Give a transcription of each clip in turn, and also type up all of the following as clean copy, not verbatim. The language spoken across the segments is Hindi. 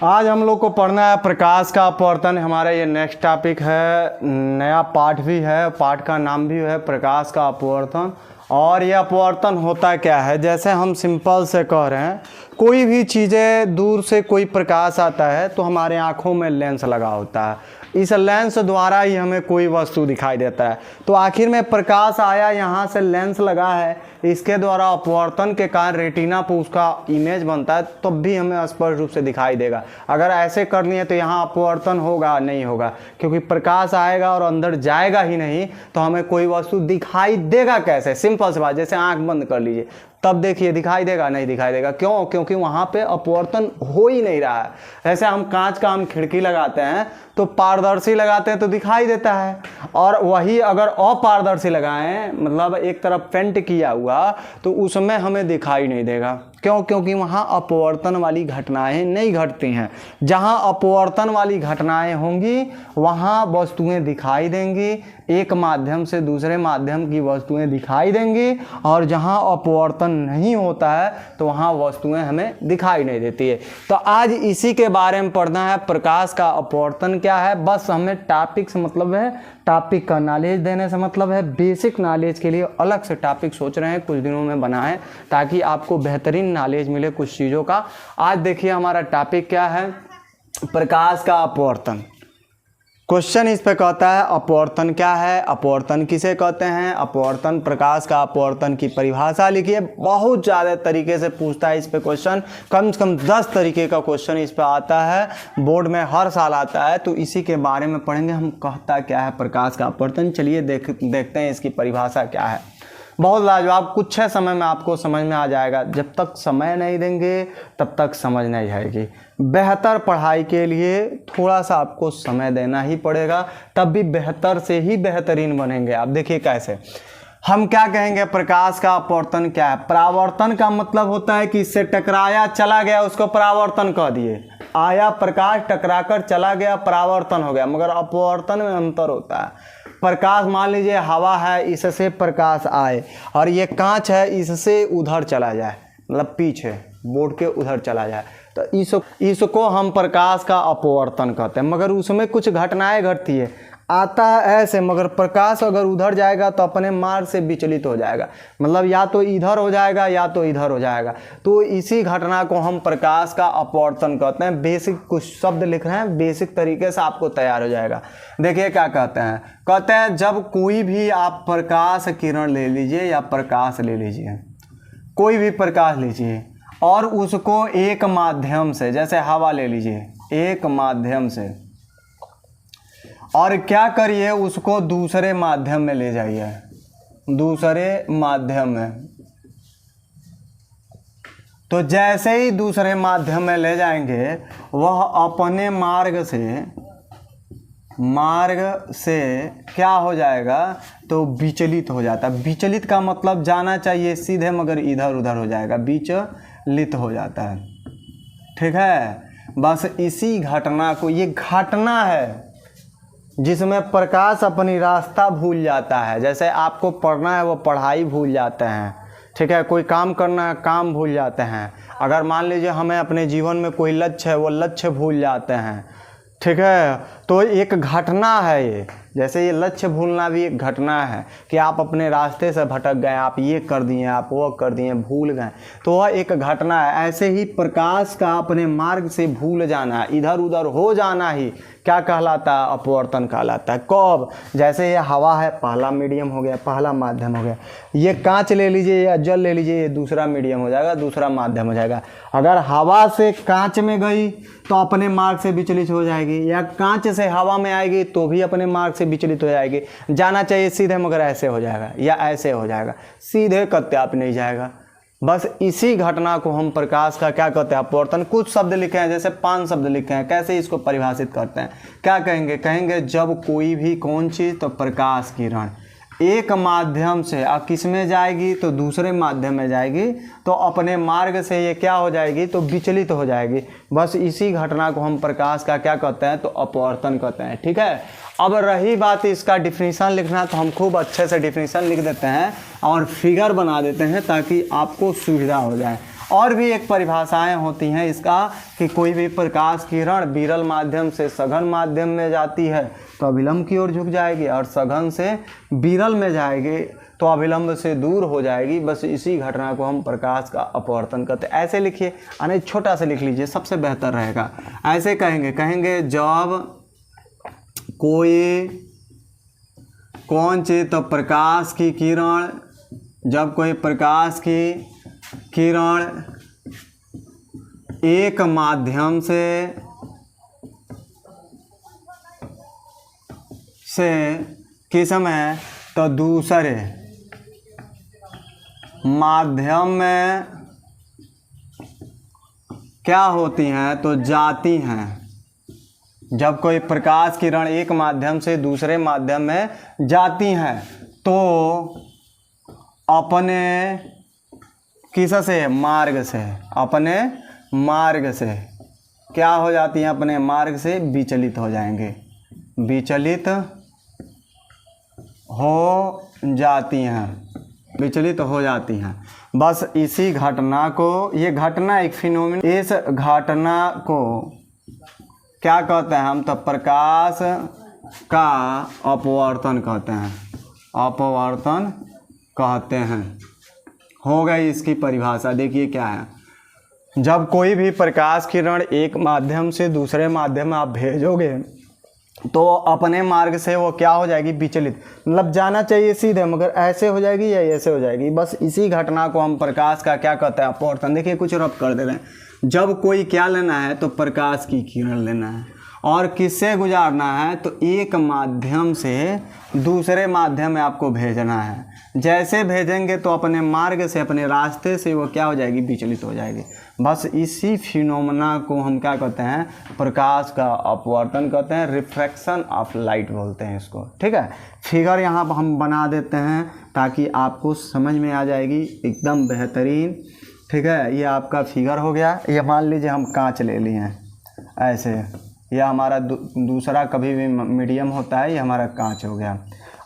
आज हम लोग को पढ़ना है प्रकाश का अपवर्तन। हमारा ये नेक्स्ट टॉपिक है, नया पाठ भी है, पाठ का नाम भी है प्रकाश का अपवर्तन। और ये अपवर्तन होता क्या है, जैसे हम सिंपल से कह रहे हैं, कोई भी चीज़ें दूर से कोई प्रकाश आता है तो हमारे आँखों में लेंस लगा होता है, इस लेंस द्वारा ही हमें कोई वस्तु दिखाई देता है। तो आखिर में प्रकाश आया, यहाँ से लेंस लगा है, इसके द्वारा अपवर्तन के कारण रेटिना पर उसका इमेज बनता है, तब भी हमें स्पष्ट रूप से दिखाई देगा। अगर ऐसे करनी है तो यहाँ अपवर्तन होगा नहीं होगा, क्योंकि प्रकाश आएगा और अंदर जाएगा ही नहीं, तो हमें कोई वस्तु दिखाई देगा कैसे? सिंपल सी बात, जैसे आंख बंद कर लीजिए तब देखिए दिखाई देगा नहीं दिखाई देगा। क्यों? क्योंकि वहाँ पे अपवर्तन हो ही नहीं रहा है। जैसे हम कांच का हम खिड़की लगाते हैं तो पारदर्शी लगाते हैं तो दिखाई देता है, और वही अगर अपारदर्शी लगाएं, मतलब एक तरफ पेंट किया हुआ, तो उसमें हमें दिखाई नहीं देगा। क्यों? क्योंकि वहाँ अपवर्तन वाली घटनाएं नहीं घटती हैं। जहाँ अपवर्तन वाली घटनाएं होंगी वहाँ वस्तुएं दिखाई देंगी, एक माध्यम से दूसरे माध्यम की वस्तुएं दिखाई देंगी, और जहाँ अपवर्तन नहीं होता है तो वहाँ वस्तुएं हमें दिखाई नहीं देती है। तो आज इसी के बारे में पढ़ना है, प्रकाश का अपवर्तन क्या है। बस हमें टॉपिक से मतलब है, टॉपिक का नॉलेज देने से मतलब है। बेसिक नॉलेज के लिए अलग से टॉपिक सोच रहे हैं, कुछ दिनों में बनाएं ताकि आपको बेहतरीन नॉलेज मिले कुछ चीज़ों का। आज देखिए हमारा टॉपिक क्या है, प्रकाश का अपवर्तन। क्वेश्चन इस पे कहता है अपवर्तन क्या है, अपवर्तन किसे कहते हैं, अपवर्तन, प्रकाश का अपवर्तन की परिभाषा लिखिए। बहुत ज़्यादा तरीके से पूछता है इस पे क्वेश्चन, कम से कम 10 तरीके का क्वेश्चन इस पे आता है, बोर्ड में हर साल आता है। तो इसी के बारे में पढ़ेंगे हम, कहता क्या है प्रकाश का अपवर्तन। चलिए देखते हैं इसकी परिभाषा क्या है। बहुत लाजवाब, कुछ है समय में आपको समझ में आ जाएगा। जब तक समय नहीं देंगे तब तक समझ नहीं आएगी। बेहतर पढ़ाई के लिए थोड़ा सा आपको समय देना ही पड़ेगा, तब भी बेहतर से ही बेहतरीन बनेंगे आप। देखिए कैसे हम क्या कहेंगे, प्रकाश का अपवर्तन क्या है। परावर्तन का मतलब होता है कि इससे टकराया चला गया, उसको परावर्तन कह दिए। आया प्रकाश, टकराकर चला गया, परावर्तन हो गया। मगर अपवर्तन में अंतर होता है। प्रकाश, मान लीजिए हवा है, इससे प्रकाश आए, और ये कांच है, इससे उधर चला जाए, मतलब पीछे बोर्ड के उधर चला जाए, तो इसको हम प्रकाश का अपवर्तन कहते हैं। मगर उसमें कुछ घटनाएं घटती है, आता है ऐसे, मगर प्रकाश अगर उधर जाएगा तो अपने मार्ग से विचलित हो जाएगा, मतलब या तो इधर हो जाएगा या तो इधर हो जाएगा। तो इसी घटना को हम प्रकाश का अपवर्तन कहते हैं। बेसिक कुछ शब्द लिख रहे हैं, बेसिक तरीके से आपको तैयार हो जाएगा। देखिए क्या कहते हैं, कहते हैं जब कोई भी आप प्रकाश किरण ले लीजिए या प्रकाश ले लीजिए, कोई भी प्रकाश लीजिए, और उसको एक माध्यम से, जैसे हवा ले लीजिए, एक माध्यम से, और क्या करिए उसको दूसरे माध्यम में ले जाइए, दूसरे माध्यम में। तो जैसे ही दूसरे माध्यम में ले जाएंगे, वह अपने मार्ग से क्या हो जाएगा, तो विचलित हो जाता है। विचलित का मतलब जाना चाहिए सीधे, मगर इधर उधर हो जाएगा, विचलित हो जाता है। ठीक है, बस इसी घटना को, ये घटना है जिसमें प्रकाश अपनी रास्ता भूल जाता है। जैसे आपको पढ़ना है वो पढ़ाई भूल जाते हैं, ठीक है, कोई काम करना है काम भूल जाते हैं। अगर मान लीजिए हमें अपने जीवन में कोई लक्ष्य है, वो लक्ष्य भूल जाते हैं। ठीक है, तो एक घटना है ये, जैसे ये लक्ष्य भूलना भी एक घटना है कि आप अपने रास्ते से भटक गए, आप ये कर दिए, आप वो कर दिए, भूल गए, तो वह एक घटना है। ऐसे ही प्रकाश का अपने मार्ग से भूल जाना, इधर उधर हो जाना ही क्या कहलाता है, अपवर्तन कहलाता है। कब? जैसे ये हवा है, पहला मीडियम हो गया, पहला माध्यम हो गया। ये कांच ले लीजिए या जल ले लीजिए, ये दूसरा मीडियम हो जाएगा, दूसरा माध्यम हो जाएगा। अगर हवा से कांच में गई तो अपने मार्ग से विचलित हो जाएगी, या कांच से हवा में आएगी तो भी अपने मार्ग से विचलित हो जाएगी। जाना चाहिए सीधे, मगर ऐसे हो जाएगा या ऐसे हो जाएगा, सीधे कत्ते आप नहीं जाएगा। बस इसी घटना को हम प्रकाश का क्या कहते हैं, अपवर्तन। कुछ शब्द लिखे हैं, जैसे 5 शब्द लिखे हैं। कैसे इसको परिभाषित करते हैं, क्या कहेंगे, कहेंगे जब कोई भी कौन चीज़, तो प्रकाश किरण एक माध्यम से किस में जाएगी, तो दूसरे माध्यम में जाएगी, तो अपने मार्ग से ये क्या हो जाएगी, तो विचलित हो जाएगी। बस इसी घटना को हम प्रकाश का क्या कहते हैं, तो अपवर्तन कहते हैं। ठीक है, अब रही बात इसका डिफिनीशन लिखना, तो हम खूब अच्छे से डिफिनीशन लिख देते हैं और फिगर बना देते हैं ताकि आपको सुविधा हो जाए। और भी एक परिभाषाएं होती हैं इसका कि कोई भी प्रकाश किरण विरल माध्यम से सघन माध्यम में जाती है तो अभिलंब की ओर झुक जाएगी, और सघन से विरल में जाएगी तो अभिलंब से दूर हो जाएगी। बस इसी घटना को हम प्रकाश का अपवर्तन कहते हैं। ऐसे लिखिए, यानी छोटा से लिख लीजिए, सबसे बेहतर रहेगा। ऐसे कहेंगे जब कोई कौन चीज, तो प्रकाश की किरण, जब कोई प्रकाश की किरण एक माध्यम से किस में, तो दूसरे माध्यम में क्या होती हैं, तो जाती हैं। जब कोई प्रकाश किरण एक माध्यम से दूसरे माध्यम में जाती हैं तो अपने किस से, मार्ग से, अपने मार्ग से क्या हो जाती हैं, अपने मार्ग से विचलित हो जाएंगे, विचलित हो जाती हैं, विचलित हो जाती हैं। बस इसी घटना को, ये घटना एक फिनोमिना, इस घटना को क्या कहते हैं हम, तो प्रकाश का अपवर्तन कहते हैं, अपवर्तन कहते हैं। हो गई इसकी परिभाषा। देखिए क्या है, जब कोई भी प्रकाश किरण एक माध्यम से दूसरे माध्यम में आप भेजोगे तो अपने मार्ग से वो क्या हो जाएगी, विचलित, मतलब जाना चाहिए सीधे मगर ऐसे हो जाएगी या ऐसे हो जाएगी। बस इसी घटना को हम प्रकाश का क्या कहते हैं, अपवर्तन। देखिए कुछ रब कर दे रहे हैं, जब कोई क्या लेना है, तो प्रकाश की किरण लेना है और किससे गुजारना है, तो एक माध्यम से दूसरे माध्यम में आपको भेजना है। जैसे भेजेंगे तो अपने मार्ग से, अपने रास्ते से वो क्या हो जाएगी, विचलित हो जाएगी। बस इसी फिनोमेना को हम क्या कहते हैं, प्रकाश का अपवर्तन कहते हैं, रिफ्रैक्शन ऑफ लाइट बोलते हैं इसको। ठीक है, फिगर यहाँ पर हम बना देते हैं ताकि आपको समझ में आ जाएगी एकदम बेहतरीन। ठीक है, ये आपका फिगर हो गया। ये मान लीजिए हम कांच ले लिए हैं ऐसे, यह हमारा दूसरा कभी भी मीडियम होता है, ये हमारा कांच हो गया।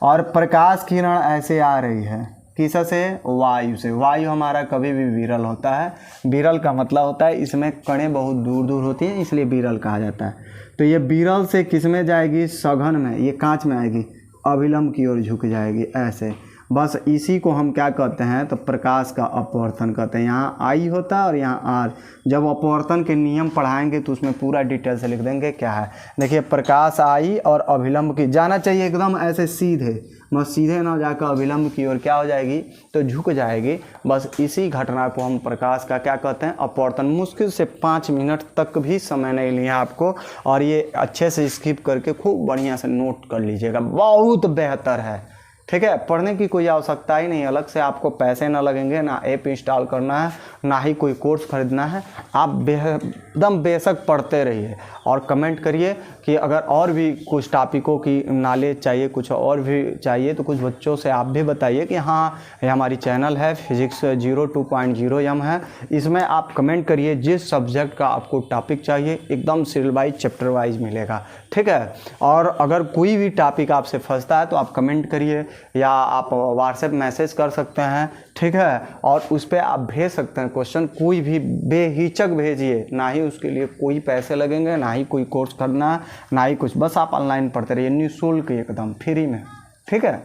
और प्रकाश किरण ऐसे आ रही है, किस से, वायु से। वायु हमारा कभी भी विरल होता है। विरल का मतलब होता है इसमें कणें बहुत दूर दूर होती हैं, इसलिए विरल कहा जाता है। तो ये विरल से किस में जाएगी, सघन में, ये कांच में आएगी, अभिलंब की ओर झुक जाएगी ऐसे। बस इसी को हम क्या कहते हैं, तो प्रकाश का अपवर्तन कहते हैं। यहाँ आई होता है और यहाँ आर। जब अपवर्तन के नियम पढ़ाएंगे तो उसमें पूरा डिटेल से लिख देंगे क्या है। देखिए प्रकाश आई और अभिलंब की जाना चाहिए एकदम ऐसे सीधे, बस सीधे ना जाकर अभिलंब की ओर क्या हो जाएगी, तो झुक जाएगी। बस इसी घटना को हम प्रकाश का क्या कहते हैं, अपवर्तन। मुश्किल से 5 मिनट तक भी समय नहीं लिया आपको, और ये अच्छे से स्किप करके खूब बढ़िया से नोट कर लीजिएगा, बहुत बेहतर है। ठीक है, पढ़ने की कोई आवश्यकता ही नहीं, अलग से आपको पैसे ना लगेंगे, ना ऐप इंस्टॉल करना है, ना ही कोई कोर्स खरीदना है। आप एकदम बेशक पढ़ते रहिए और कमेंट करिए कि अगर और भी कुछ टॉपिकों की नॉलेज चाहिए, कुछ और भी चाहिए, तो कुछ बच्चों से आप भी बताइए कि हाँ ये हमारी चैनल है फिजिक्स 02.0 एम है, इसमें आप कमेंट करिए जिस सब्जेक्ट का आपको टॉपिक चाहिए, एकदम सीरियल वाइज चैप्टर वाइज मिलेगा। ठीक है, और अगर कोई भी टॉपिक आपसे फंसता है तो आप कमेंट करिए या आप व्हाट्सएप मैसेज कर सकते हैं। ठीक है, और उस पर आप भेज सकते हैं क्वेश्चन, कोई भी बेहिचक भेजिए, ना ही उसके लिए कोई पैसे लगेंगे, ना ही कोई कोर्स करना, ना ही कुछ, बस आप ऑनलाइन पढ़ते रहिए, निःशुल्क एकदम फ्री में। ठीक है।